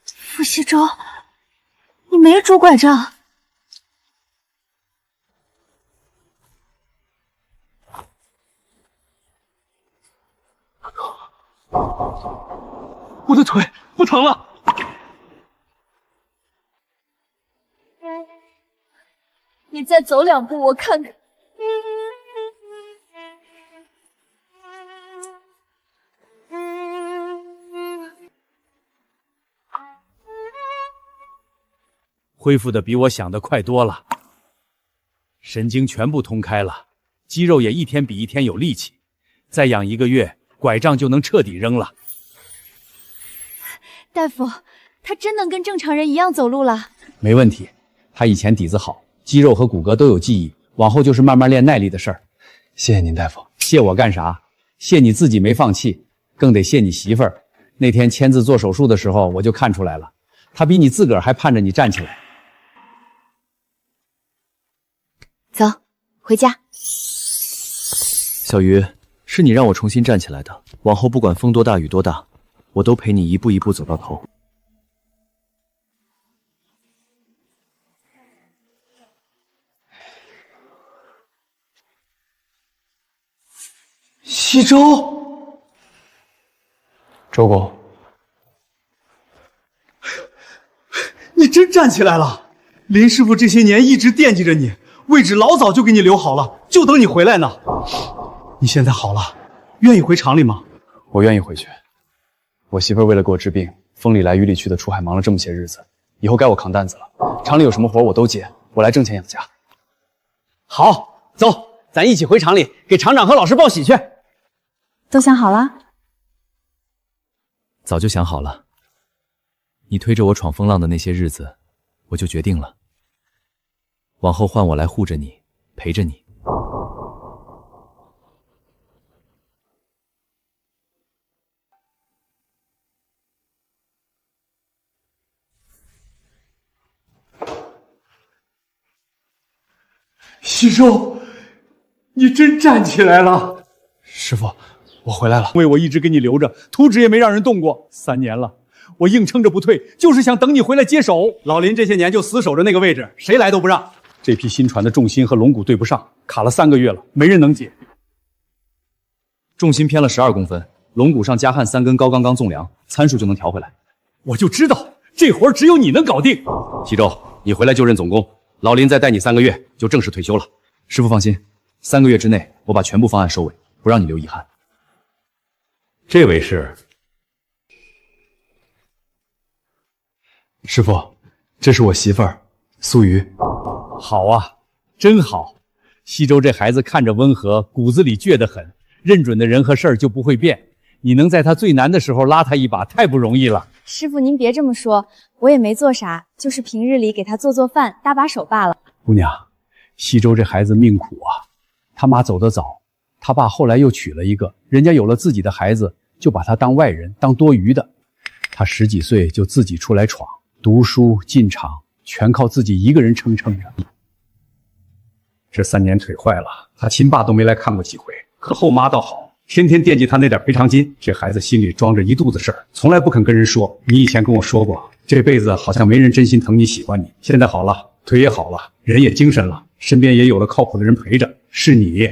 傅西周，你没拄拐杖。我的腿不疼了。你再走2步，我看看。恢复的比我想的快多了，神经全部通开了，肌肉也一天比一天有力气。再养1个月，拐杖就能彻底扔了。大夫，他真能跟正常人一样走路了？没问题，他以前底子好，肌肉和骨骼都有记忆，往后就是慢慢练耐力的事儿。谢谢您，大夫。谢我干啥？谢你自己没放弃，更得谢你媳妇儿。那天签字做手术的时候，我就看出来了，她比你自个儿还盼着你站起来。走，回家。小鱼，是你让我重新站起来的。往后不管风多大雨多大，我都陪你一步一步走到头。西周，周公，你真站起来了！林师傅这些年一直惦记着你，位置老早就给你留好了，就等你回来呢。你现在好了，愿意回厂里吗？我愿意回去。我媳妇儿为了给我治病，风里来雨里去的出海忙了这么些日子，以后该我扛担子了。厂里有什么活我都接，我来挣钱养家。好，走，咱一起回厂里给厂长和老师报喜去。都想好了？早就想好了。你推着我闯风浪的那些日子，我就决定了，往后换我来护着你，陪着你。西周，你真站起来了！师傅，我回来了。因为我一直给你留着，图纸也没让人动过，3年了，我硬撑着不退，就是想等你回来接手。老林这些年就死守着那个位置，谁来都不让。这批新船的重心和龙骨对不上，卡了3个月了，没人能解。重心偏了12公分，龙骨上加焊3根高钢纵梁，参数就能调回来。我就知道这活只有你能搞定。西周，你回来就任总工，老林再带你3个月就正式退休了。师傅放心，3个月之内我把全部方案收尾，不让你留遗憾。这位是师傅，这是我媳妇儿苏瑜。好啊，真好。西周这孩子看着温和，骨子里倔得很，认准的人和事儿就不会变。你能在他最难的时候拉他一把，太不容易了。师傅您别这么说，我也没做啥，就是平日里给他做饭，搭把手罢了。姑娘，西周这孩子命苦啊，他妈走得早，他爸后来又娶了一个，人家有了自己的孩子，就把他当外人，当多余的。他10几岁就自己出来闯，读书进厂，全靠自己一个人撑着。这3年腿坏了，他亲爸都没来看过几回，可后妈倒好，天天惦记他那点赔偿金。这孩子心里装着一肚子事儿，从来不肯跟人说。你以前跟我说过，这辈子好像没人真心疼你喜欢你。现在好了，腿也好了，人也精神了，身边也有了靠谱的人陪着，是你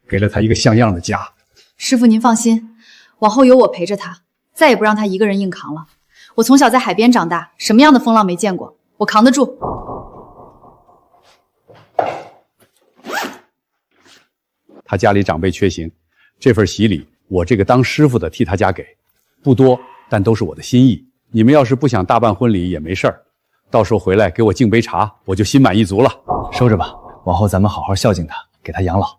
给了他一个像样的家。师傅您放心，往后有我陪着他，再也不让他一个人硬扛了。我从小在海边长大，什么样的风浪没见过，我扛得住。他家里长辈缺行，这份喜礼我这个当师傅的替他家给，不多，但都是我的心意。你们要是不想大办婚礼也没事儿，到时候回来给我敬杯茶，我就心满意足了。收着吧，往后咱们好好孝敬他，给他养老。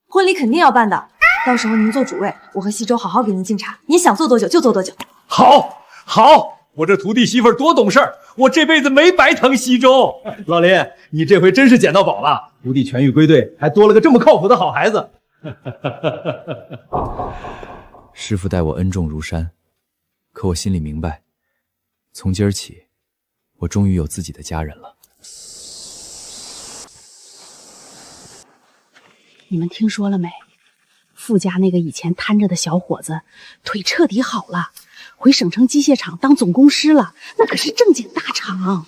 婚礼肯定要办的，到时候您做主位，我和西周好好给您敬茶，您想做多久就做多久。好，好，我这徒弟媳妇多懂事儿，我这辈子没白疼西周。老林，你这回真是捡到宝了，徒弟全域归队，还多了个这么靠谱的好孩子。师父待我恩重如山，可我心里明白，从今儿起，我终于有自己的家人了。你们听说了没？傅家那个以前瘫着的小伙子，腿彻底好了，回省城机械厂当总工师了，那可是正经大厂。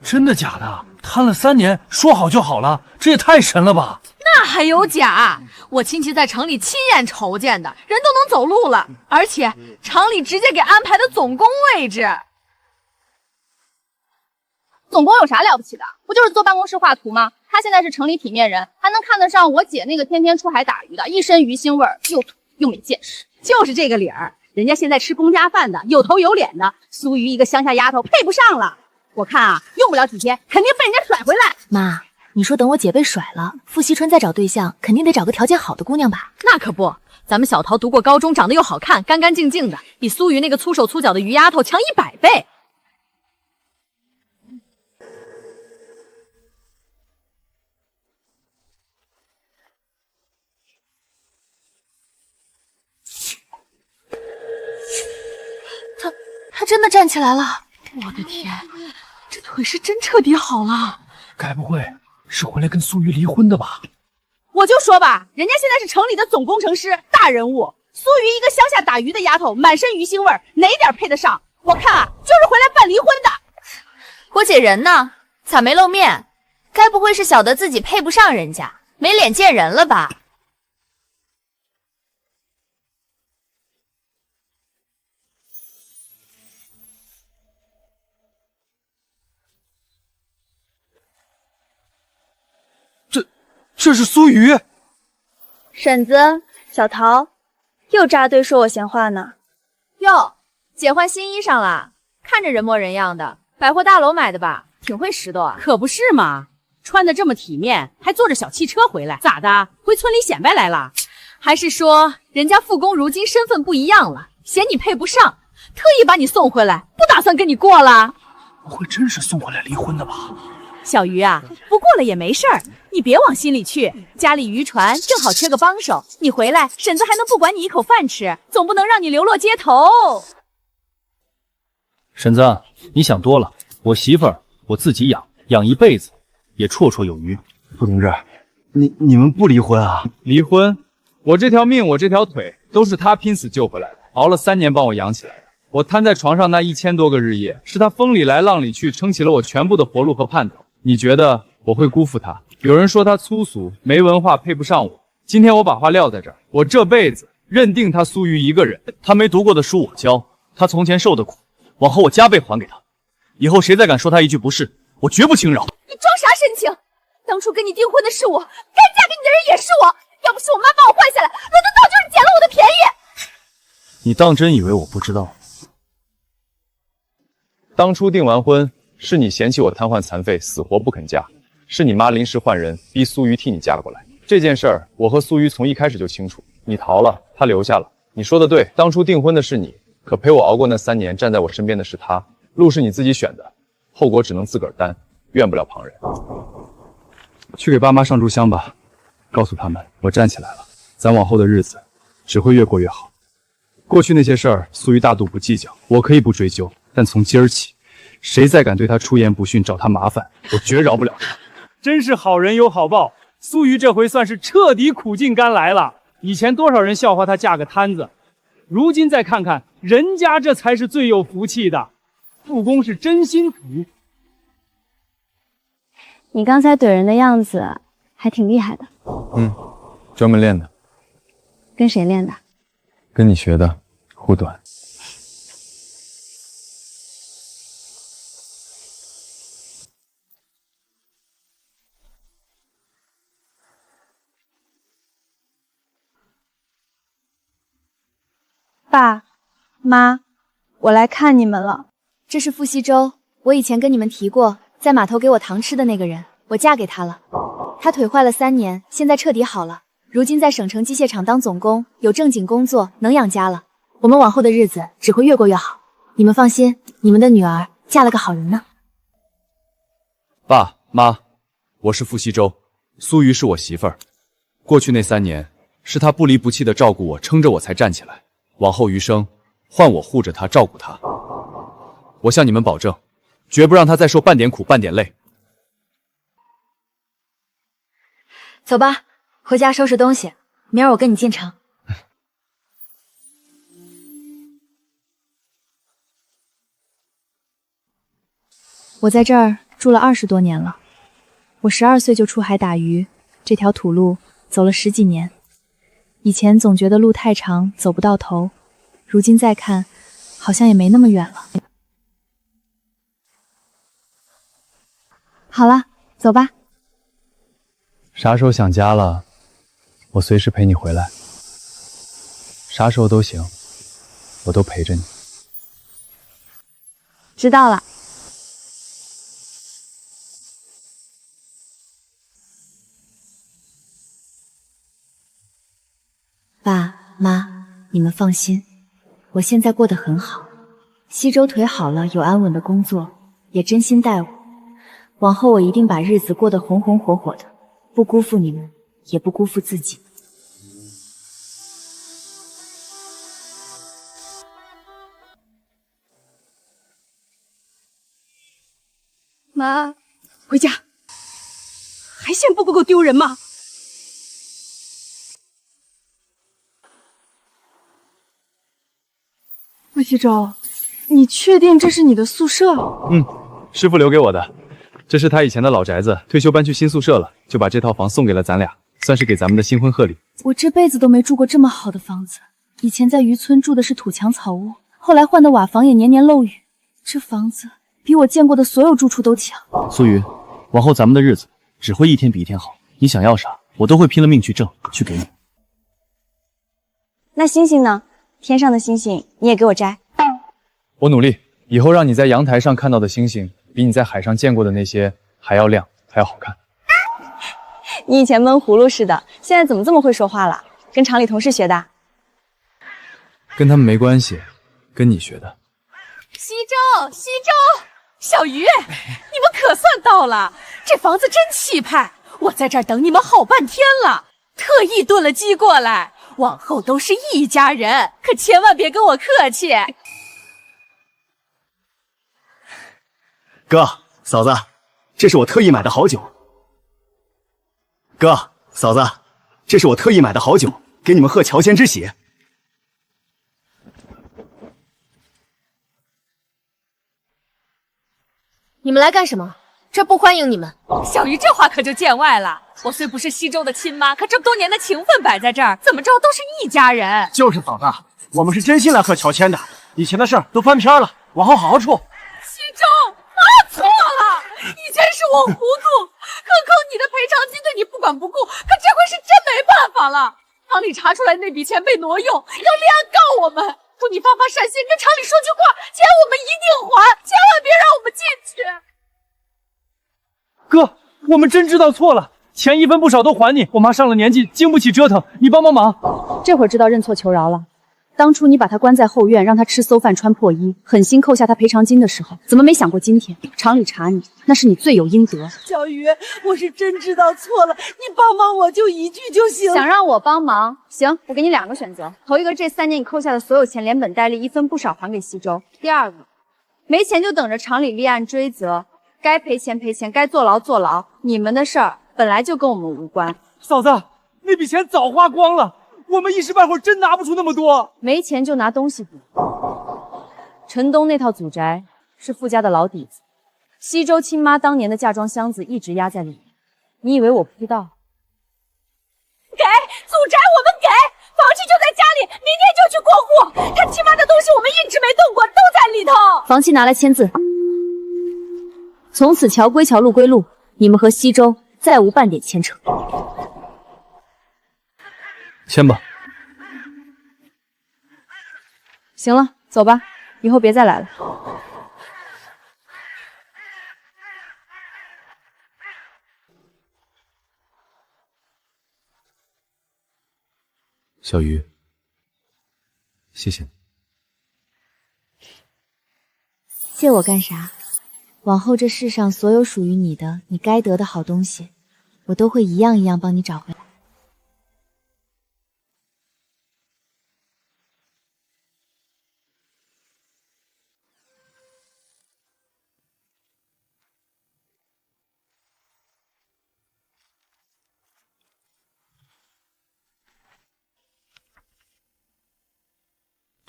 真的假的？瘫了3年，说好就好了，这也太神了吧！那还有假？我亲戚在城里亲眼瞅见的，人都能走路了，而且厂里直接给安排的总工位置。总工有啥了不起的？不就是坐办公室画图吗？他现在是城里体面人，还能看得上我姐那个天天出海打鱼的，一身鱼腥味儿，又土又没见识。就是这个理儿，人家现在吃公家饭的，有头有脸的，苏瑜一个乡下丫头配不上了。我看啊，用不了几天，肯定被人家甩回来。妈，你说等我姐被甩了，傅惜春再找对象，肯定得找个条件好的姑娘吧？那可不，咱们小桃读过高中，长得又好看，干干净净的，比苏瑜那个粗手粗脚的鱼丫头强100倍。她真的站起来了！我的天，这腿是真彻底好了。该不会是回来跟苏瑜离婚的吧？我就说吧，人家现在是城里的总工程师，大人物。苏瑜一个乡下打鱼的丫头，满身鱼腥味儿，哪点配得上？我看啊，就是回来办离婚的。我姐人呢？咋没露面？该不会是晓得自己配不上人家，没脸见人了吧？这是苏瑜。婶子，小桃，又扎堆说我闲话呢。哟，姐换新衣裳了，看着人模人样的，百货大楼买的吧？挺会拾掇啊。可不是嘛，穿的这么体面，还坐着小汽车回来，咋的？回村里显摆来了？还是说人家傅公如今身份不一样了，嫌你配不上，特意把你送回来，不打算跟你过了？不会真是送回来离婚的吧？小鱼啊，不过了也没事儿，你别往心里去。家里渔船正好缺个帮手，你回来，婶子还能不管你一口饭吃，总不能让你流落街头。婶子，你想多了，我媳妇儿我自己养一辈子，也绰绰有余。傅同志，你们不离婚啊？离婚？我这条命，我这条腿，都是他拼死救回来的，熬了3年帮我养起来的。我瘫在床上那1000多个日夜，是他风里来浪里去，撑起了我全部的活路和盼头。你觉得我会辜负他？有人说他粗俗没文化，配不上我。今天我把话撂在这儿，我这辈子认定他苏瑜一个人。他没读过的书我教，他从前受的苦，往后我加倍还给他。以后谁再敢说他一句不是，我绝不轻饶。你装啥深情？当初跟你订婚的是我，该嫁给你的人也是我。要不是我妈把我换下来，罗德早就是捡了我的便宜。你当真以为我不知道？当初订完婚，是你嫌弃我瘫痪残废，死活不肯嫁，是你妈临时换人，逼苏瑜替你嫁过来。这件事儿，我和苏瑜从一开始就清楚。你逃了，他留下了。你说的对，当初订婚的是你，可陪我熬过那3年，站在我身边的是他。路是你自己选的，后果只能自个儿担，怨不了旁人。去给爸妈上炷香吧，告诉他们我站起来了，咱往后的日子只会越过越好。过去那些事儿，苏瑜大度不计较，我可以不追究。但从今儿起，谁再敢对他出言不逊，找他麻烦，我绝饶不了他。真是好人有好报，苏瑜这回算是彻底苦尽甘来了。以前多少人笑话她嫁个摊子，如今再看看人家，这才是最有福气的。傅公是真心服。你刚才怼人的样子还挺厉害的。专门练的。跟谁练的？跟你学的，护短。爸妈，我来看你们了。这是傅西周，我以前跟你们提过，在码头给我糖吃的那个人，我嫁给他了。他腿坏了3年，现在彻底好了，如今在省城机械厂当总工，有正经工作，能养家了。我们往后的日子只会越过越好。你们放心，你们的女儿嫁了个好人呢。爸妈，我是傅西周，苏瑜是我媳妇儿。过去那3年，是她不离不弃的照顾我，撑着我才站起来。往后余生，换我护着她，照顾她。我向你们保证，绝不让她再受半点苦，半点累。走吧，回家收拾东西，明儿我跟你进城。我在这儿住了20多年了，我12岁就出海打鱼，这条土路走了10几年。以前总觉得路太长，走不到头，如今再看，好像也没那么远了。好了，走吧。啥时候想家了，我随时陪你回来。啥时候都行，我都陪着你。知道了。爸妈，你们放心，我现在过得很好。西周腿好了，有安稳的工作，也真心待我。往后我一定把日子过得红红火火的，不辜负你们，也不辜负自己。妈，回家，还嫌不够丢人吗？魏西周，你确定这是你的宿舍？师傅留给我的，这是他以前的老宅子，退休搬去新宿舍了，就把这套房送给了咱俩，算是给咱们的新婚贺礼。我这辈子都没住过这么好的房子，以前在渔村住的是土墙草屋，后来换的瓦房也年年漏雨。这房子比我见过的所有住处都强。苏瑜，往后咱们的日子只会一天比一天好，你想要啥，我都会拼了命去挣，去给你。那星星呢？天上的星星你也给我摘。我努力，以后让你在阳台上看到的星星，比你在海上见过的那些还要亮，还要好看。你以前闷葫芦似的，现在怎么这么会说话了？跟厂里同事学的？跟他们没关系，跟你学的。西周，小鱼，你们可算到了，这房子真气派，我在这儿等你们好半天了，特意炖了鸡过来，往后都是一家人，可千万别跟我客气。哥，嫂子，这是我特意买的好酒。哥，嫂子，这是我特意买的好酒，给你们贺乔迁之喜。你们来干什么？这不欢迎你们。小鱼这话可就见外了，我虽不是西周的亲妈，可这么多年的情分摆在这儿，怎么着都是一家人。就是嫂子，我们是真心来贺乔迁的，以前的事儿都翻篇了，往后好好处。西周，妈错了，以前是我糊涂，克扣你的赔偿金对你不管不顾，可这回是真没办法了。厂里查出来那笔钱被挪用，要立案告我们。祝你发发善心，跟厂里说句话，钱我们一定还，千万别让我们进去。哥，我们真知道错了，钱一分不少都还你。我妈上了年纪，经不起折腾，你帮帮忙。这会儿知道认错求饶了。当初你把他关在后院，让他吃馊饭穿破衣，狠心扣下他赔偿金的时候，怎么没想过今天厂里查你，那是你罪有应得。小鱼，我是真知道错了，你帮帮我就一句就行。想让我帮忙？行，我给你2个选择。头一个，这3年你扣下的所有钱连本带利一分不少还给西周。第二个，没钱就等着厂里立案追责，该赔钱赔钱，该坐牢坐牢。你们的事儿本来就跟我们无关。嫂子，那笔钱早花光了。我们一时半会儿真拿不出那么多，没钱就拿东西补。城东那套祖宅是傅家的老底子，西周亲妈当年的嫁妆箱子一直压在里面，你以为我不知道？给祖宅我们给，房契就在家里，明天就去过户。他亲妈的东西我们一直没动过，都在里头。房契拿来签字，从此桥归桥，路归路，你们和西周再无半点牵扯。签吧。行了，走吧，以后别再来了。小鱼，谢谢你。谢我干啥？往后这世上所有属于你的、你该得的好东西，我都会一样一样帮你找回来。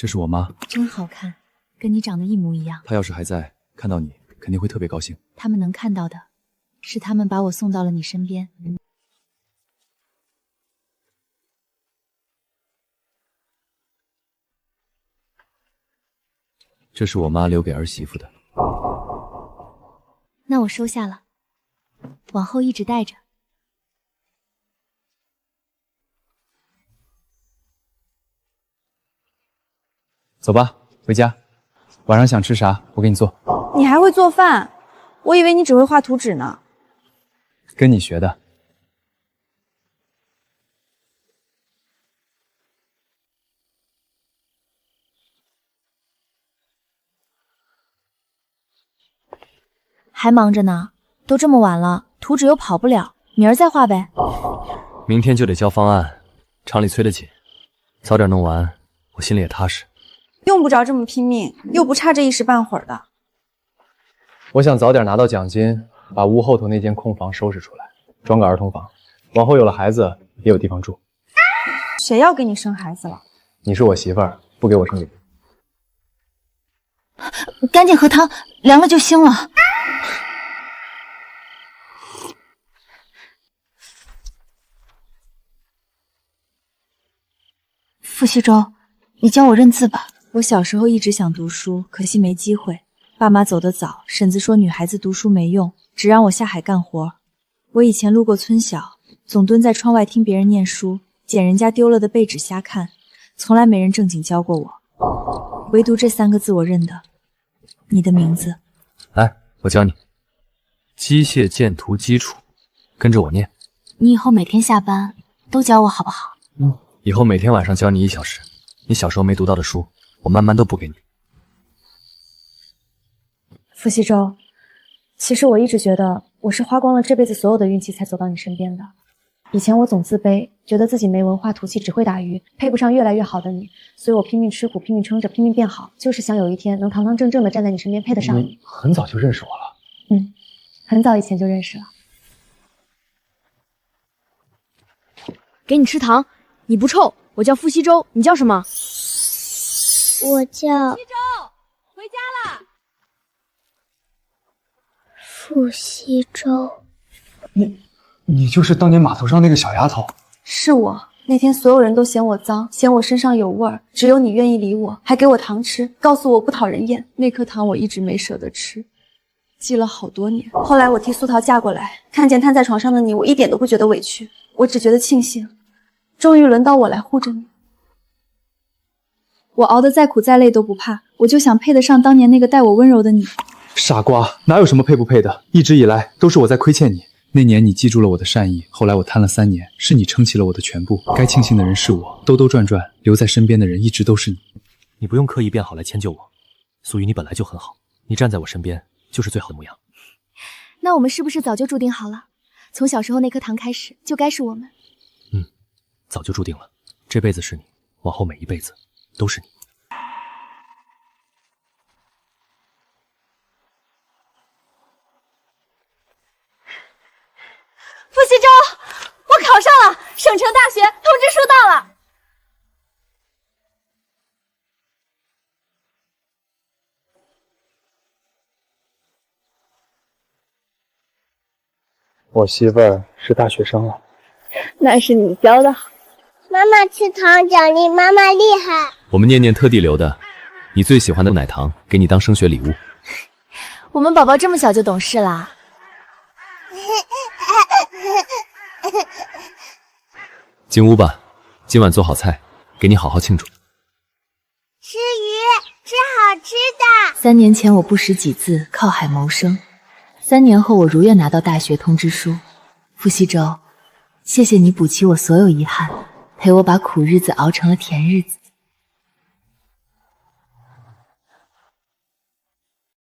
这是我妈，真好看，跟你长得一模一样。她要是还在，看到你肯定会特别高兴。他们能看到的，是他们把我送到了你身边。这是我妈留给儿媳妇的。那我收下了，往后一直带着。走吧，回家。晚上想吃啥，我给你做。你还会做饭？我以为你只会画图纸呢。跟你学的。还忙着呢，都这么晚了，图纸又跑不了，明儿再画呗。明天就得交方案，厂里催得紧，早点弄完，我心里也踏实。用不着这么拼命，又不差这一时半会儿的。我想早点拿到奖金，把屋后头那间空房收拾出来，装个儿童房，往后有了孩子也有地方住。谁要给你生孩子了？你是我媳妇儿，不给我生礼物。赶紧喝汤，凉了就腥了。傅西周，你教我认字吧。我小时候一直想读书，可惜没机会。爸妈走得早，婶子说女孩子读书没用，只让我下海干活。我以前路过村小，总蹲在窗外听别人念书，捡人家丢了的背纸瞎看，从来没人正经教过我。唯独这3个字我认得，你的名字。来，我教你。机械建图基础，跟着我念。你以后每天下班都教我好不好？以后每天晚上教你1小时，你小时候没读到的书，我慢慢都补给你。傅西周，其实我一直觉得我是花光了这辈子所有的运气才走到你身边的。以前我总自卑，觉得自己没文化土气，只会打鱼，配不上越来越好的你，所以我拼命吃苦，拼命撑着，拼命变好，就是想有一天能堂堂正正的站在你身边，配得上你。很早就认识我了。很早以前就认识了。给你吃糖，你不臭。我叫傅西周，你叫什么？我叫西周，回家啦。傅西周。你就是当年码头上那个小丫头？是我。那天所有人都嫌我脏，嫌我身上有味儿，只有你愿意理我，还给我糖吃，告诉我不讨人厌。那颗糖我一直没舍得吃，记了好多年。后来我替苏桃嫁过来，看见瘫在床上的你，我一点都不觉得委屈，我只觉得庆幸，终于轮到我来护着你。我熬得再苦再累都不怕，我就想配得上当年那个待我温柔的你。傻瓜，哪有什么配不配的？一直以来都是我在亏欠你。那年你记住了我的善意，后来我瘫了3年，是你撑起了我的全部。该庆幸的人是我，兜兜转转留在身边的人一直都是你。你不用刻意变好来迁就我，苏雨你本来就很好，你站在我身边就是最好的模样。那我们是不是早就注定好了？从小时候那颗糖开始，就该是我们。早就注定了，这辈子是你，往后每一辈子都是你。傅西周，我考上了，省城大学，通知书到了。我媳妇儿是大学生了。那是你教的好。妈妈吃糖奖励，妈妈厉害。我们念念特地留的，你最喜欢的奶糖，给你当升学礼物。我们宝宝这么小就懂事啦。进屋吧，今晚做好菜，给你好好庆祝。吃鱼，吃好吃的。3年前我不识几字，靠海谋生。3年后我如愿拿到大学通知书。傅西周，谢谢你补齐我所有遗憾，陪我把苦日子熬成了甜日子。